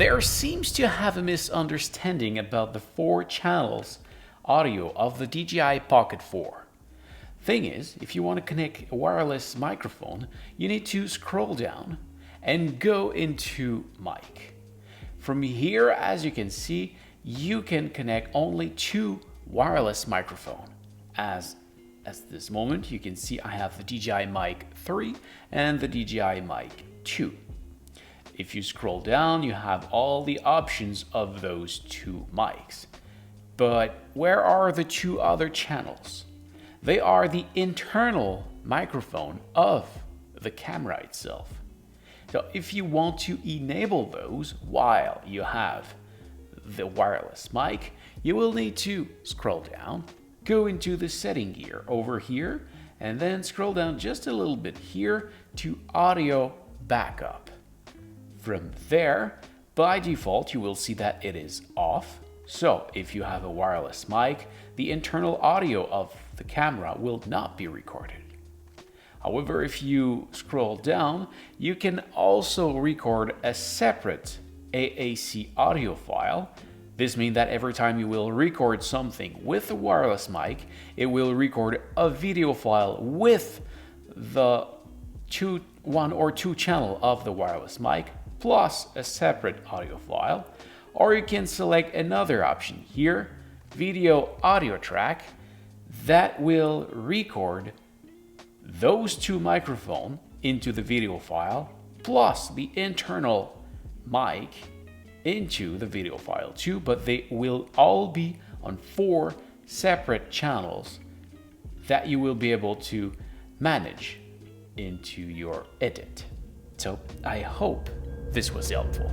there seems to have a misunderstanding about the 4 channels audio of the DJI Pocket 4. Thing is, if you want to connect a wireless microphone, you need to scroll down and go into mic. From here, as you can see, you can connect only 2 wireless microphones. As this moment, you can see I have the DJI Mic 3 and the DJI Mic 2. If you scroll down, you have all the options of those 2 mics. But where are the 2 other channels? They are the internal microphone of the camera itself. So if you want to enable those while you have the wireless mic, you will need to scroll down, go into the setting gear over here, and then scroll down just a little bit here to audio backup. From there, by default, you will see that it is off. So if you have a wireless mic, the internal audio of the camera will not be recorded. However, if you scroll down, you can also record a separate AAC audio file. This means that every time you will record something with a wireless mic, it will record a video file with the 1 or 2 channel of the wireless mic, plus a separate audio file. Or you can select another option here, video audio track, that will record those 2 microphones into the video file, plus the internal mic into the video file too, but they will all be on 4 separate channels that you will be able to manage into your edit. So I hope this was helpful.